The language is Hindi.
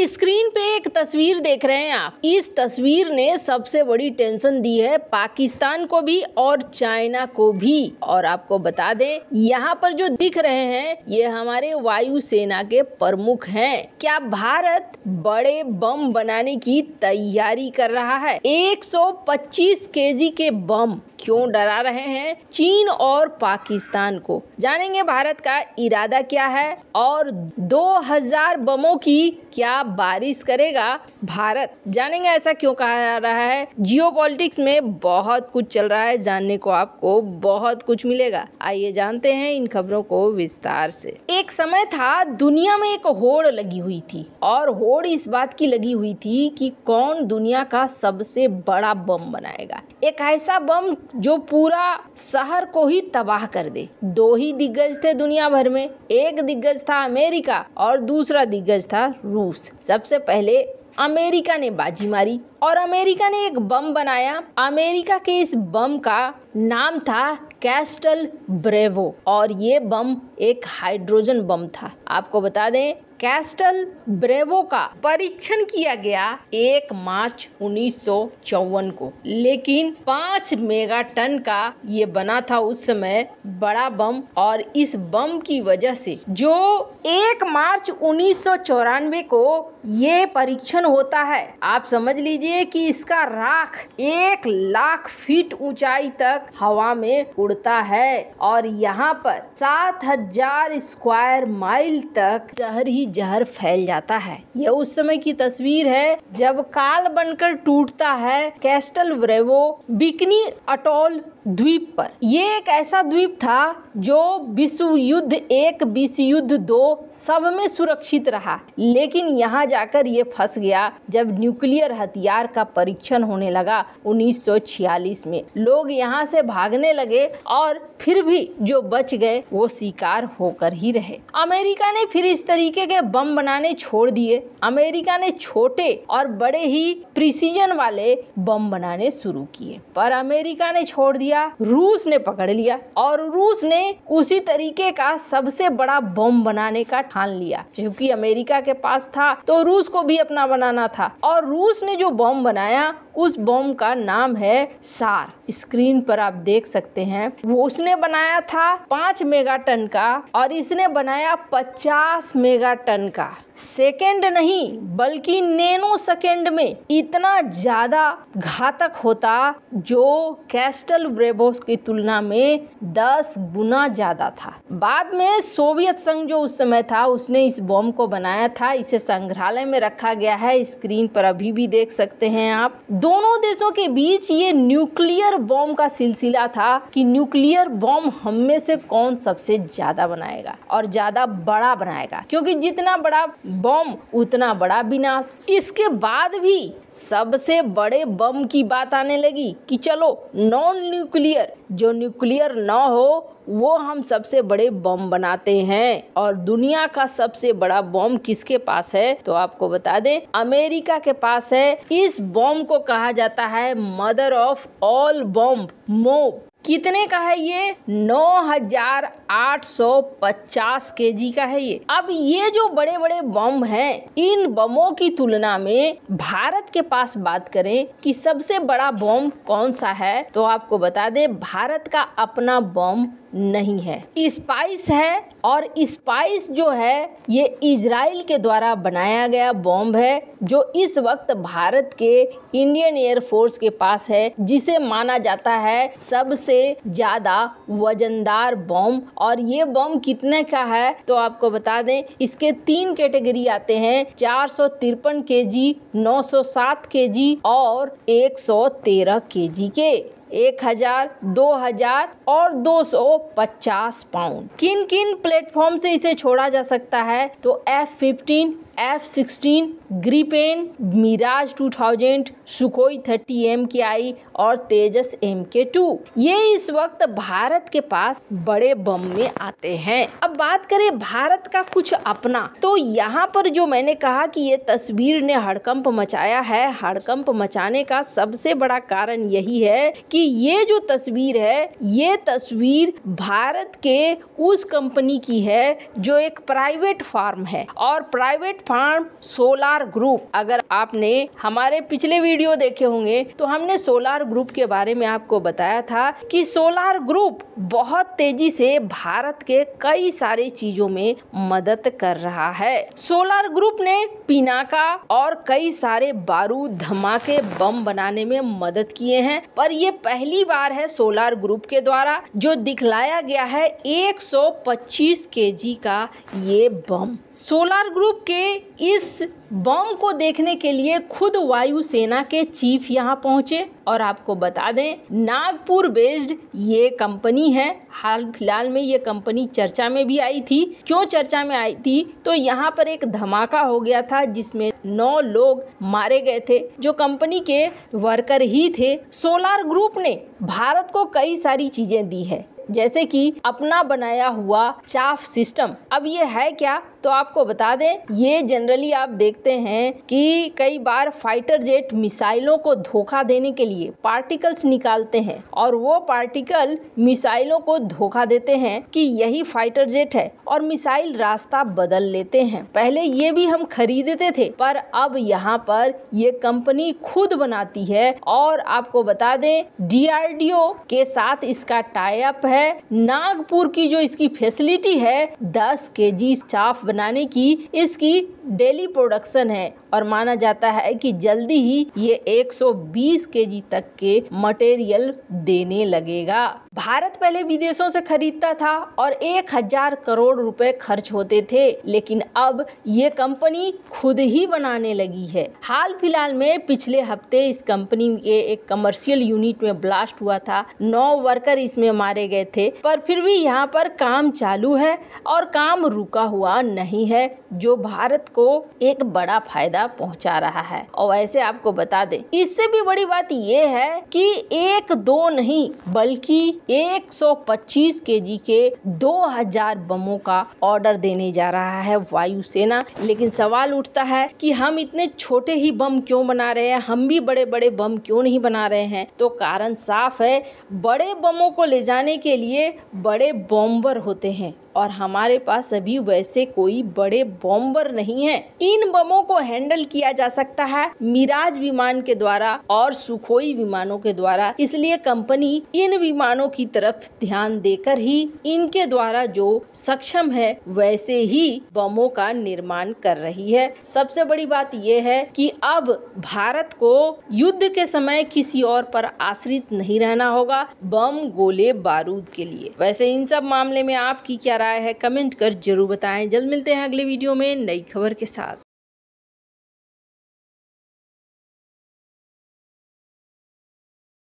स्क्रीन पे एक तस्वीर देख रहे हैं आप। इस तस्वीर ने सबसे बड़ी टेंशन दी है पाकिस्तान को भी और चाइना को भी। और आपको बता दें, यहाँ पर जो दिख रहे हैं ये हमारे वायुसेना के प्रमुख हैं। क्या भारत बड़े बम बनाने की तैयारी कर रहा है? 125 केजी के बम क्यों डरा रहे हैं चीन और पाकिस्तान को? जानेंगे भारत का इरादा क्या है और 2000 बमों की क्या बारिश करेगा भारत। जानेंगे ऐसा क्यों कहा जा रहा है। जियोपॉलिटिक्स में बहुत कुछ चल रहा है, जानने को आपको बहुत कुछ मिलेगा। आइए जानते हैं इन खबरों को विस्तार से। एक समय था दुनिया में एक होड़ लगी हुई थी और होड़ इस बात की लगी हुई थी कि कौन दुनिया का सबसे बड़ा बम बनाएगा। एक ऐसा बम जो पूरा शहर को ही तबाह कर दे। दो ही दिग्गज थे दुनिया भर में, एक दिग्गज था अमेरिका और दूसरा दिग्गज था रूस। सबसे पहले अमेरिका ने बाजी मारी और अमेरिका ने एक बम बनाया। अमेरिका के इस बम का नाम था कैस्टल ब्रेवो और ये बम एक हाइड्रोजन बम था। आपको बता दें, कैस्टल ब्रेवो का परीक्षण किया गया 1 मार्च 1954 को, लेकिन 5 मेगाटन का ये बना था उस समय बड़ा बम। और इस बम की वजह से जो 1 मार्च 1994 को ये परीक्षण होता है, आप समझ लीजिए कि इसका राख 1 लाख फीट ऊंचाई तक हवा में उड़ता है और यहाँ पर 7000 स्क्वायर माइल तक जहर ही जहर फैल जाता है। ये उस समय की तस्वीर है जब काल बनकर टूटता है कैस्टल ब्रेवो बिकनी अटोल द्वीप पर। ये एक ऐसा द्वीप था जो विश्व युद्ध 1, विश्व युद्ध 2 सब में सुरक्षित रहा, लेकिन यहाँ जाकर ये फंस गया जब न्यूक्लियर हथियार का परीक्षण होने लगा 1946 में। लोग यहाँ से भागने लगे और फिर भी जो बच गए वो शिकार होकर ही रहे। अमेरिका ने फिर इस तरीके के बम बनाने छोड़ दिए। अमेरिका ने छोटे और बड़े ही प्रिसीजन वाले बम बनाने शुरू किए, पर अमेरिका ने छोड़ दिया, रूस ने पकड़ लिया और रूस ने उसी तरीके का सबसे बड़ा बम बनाने का ठान लिया। क्योंकि अमेरिका के पास था तो रूस को भी अपना बनाना था और रूस ने जो बम बनाया उस बम का नाम है सार। स्क्रीन पर आप देख सकते हैं, वो उसने बनाया था 5 मेगाटन का और इसने बनाया 50 मेगाटन का। सेकेंड नहीं बल्कि नैनो सेकेंड में इतना ज्यादा घातक होता जो कैस्टल ब्रेवो की तुलना में 10 गुना ज्यादा था। बाद में सोवियत संघ जो उस समय था उसने इस बम को बनाया था। इसे संग्रहालय में रखा गया है। स्क्रीन पर अभी भी देख सकते हैं आप। दोनों देशों के बीच ये न्यूक्लियर बम का सिलसिला था कि न्यूक्लियर बम हम में से कौन सबसे ज्यादा बनाएगा और ज्यादा बड़ा बनाएगा, क्योंकि जितना बड़ा बम उतना बड़ा विनाश। इसके बाद भी सबसे बड़े बम की बात आने लगी कि चलो नॉन न्यूक्लियर, जो न्यूक्लियर ना हो वो हम सबसे बड़े बम बनाते हैं। और दुनिया का सबसे बड़ा बम किसके पास है तो आपको बता दें, अमेरिका के पास है। इस बम को कहा जाता है mother of all bomb, mob. कितने का है ये? 9850 केजी का है ये। अब ये जो बड़े बड़े बम हैं, इन बमों की तुलना में भारत के पास बात करें कि सबसे बड़ा बम कौन सा है तो आपको बता दें, भारत का अपना बम नहीं है, स्पाइस है। और स्पाइस जो है ये इजराइल के द्वारा बनाया गया बम है जो इस वक्त भारत के इंडियन एयरफोर्स के पास है, जिसे माना जाता है सबसे ज्यादा वजनदार बम। और ये बम कितने का है तो आपको बता दें, इसके 3 कैटेगरी आते हैं, 453 केजी, 907 केजी और 113 केजी के। 1000, 2000 और 250 पाउंड। किन किन प्लेटफॉर्म से इसे छोड़ा जा सकता है तो F-15, F-16, Gripen, Miraj 2000, Sukhoi 30 MKI और तेजस MK2। ये इस वक्त भारत के पास बड़े बम में आते हैं। अब बात करें भारत का कुछ अपना, तो यहाँ पर जो मैंने कहा कि ये तस्वीर ने हड़कंप मचाया है, हड़कंप मचाने का सबसे बड़ा कारण यही है कि ये जो तस्वीर है, ये तस्वीर भारत के उस कंपनी की है जो एक प्राइवेट फार्म है। और प्राइवेट फार्म सोलार ग्रुप। अगर आपने हमारे पिछले वीडियो देखे होंगे तो हमने सोलार ग्रुप के बारे में आपको बताया था कि सोलार ग्रुप बहुत तेजी से भारत के कई सारी चीजों में मदद कर रहा है। सोलार ग्रुप ने पिनाका और कई सारे बारूद धमाके बम बनाने में मदद किए हैं, पर ये पहली बार है सोलार ग्रुप के द्वारा जो दिखलाया गया है 125 केजी का ये बम। सोलार ग्रुप के इस बम को देखने के लिए खुद वायुसेना के चीफ यहाँ पहुंचे और आपको बता दें नागपुर बेस्ड ये कंपनी है। हाल फिलहाल में ये कंपनी चर्चा में भी आई थी। क्यों चर्चा में आई थी? तो यहाँ पर एक धमाका हो गया था जिसमें 9 लोग मारे गए थे जो कंपनी के वर्कर ही थे। सोलार ग्रुप ने भारत को कई सारी चीजें दी है, जैसे कि अपना बनाया हुआ चाफ सिस्टम। अब ये है क्या तो आपको बता दें, ये जनरली आप देखते हैं कि कई बार फाइटर जेट मिसाइलों को धोखा देने के लिए पार्टिकल्स निकालते हैं और वो पार्टिकल मिसाइलों को धोखा देते हैं कि यही फाइटर जेट है और मिसाइल रास्ता बदल लेते हैं। पहले ये भी हम खरीदते थे, पर अब यहाँ पर ये कंपनी खुद बनाती है और आपको बता दें DRDO के साथ इसका टाई अप है। नागपुर की जो इसकी फैसिलिटी है 10 केजी चाफ बनाने की इसकी डेली प्रोडक्शन है और माना जाता है कि जल्दी ही ये 120 केजी तक के मटेरियल देने लगेगा। भारत पहले विदेशों से खरीदता था और 1000 करोड़ रुपए खर्च होते थे, लेकिन अब ये कंपनी खुद ही बनाने लगी है। हाल फिलहाल में पिछले हफ्ते इस कंपनी के एक कमर्शियल यूनिट में ब्लास्ट हुआ था। 9 वर्कर इसमें मारे गए थे, पर फिर भी यहाँ पर काम चालू है और काम रुका हुआ नहीं है, जो भारत को एक बड़ा फायदा पहुंचा रहा है। और वैसे आपको बता दें, इससे भी बड़ी बात ये है कि 1-2 नहीं बल्कि 125 केजी के 2000 बमों का ऑर्डर देने जा रहा है वायुसेना। लेकिन सवाल उठता है कि हम इतने छोटे ही बम क्यों बना रहे हैं, हम भी बड़े बड़े बम क्यों नहीं बना रहे हैं? तो कारण साफ है, बड़े बमों को ले जाने के लिए बड़े बॉम्बर होते हैं और हमारे पास अभी वैसे कोई बड़े बॉम्बर नहीं है। इन बमों को हैंडल किया जा सकता है मिराज विमान के द्वारा और सुखोई विमानों के द्वारा, इसलिए कंपनी इन विमानों की तरफ ध्यान देकर ही इनके द्वारा जो सक्षम है वैसे ही बमों का निर्माण कर रही है। सबसे बड़ी बात यह है कि अब भारत को युद्ध के समय किसी और पर आश्रित नहीं रहना होगा बम गोले बारूद के लिए। वैसे इन सब मामले में आपकी क्या राय है, कमेंट कर जरूर बताएं। जल्द मिलते हैं अगले वीडियो में नई खबर के साथ।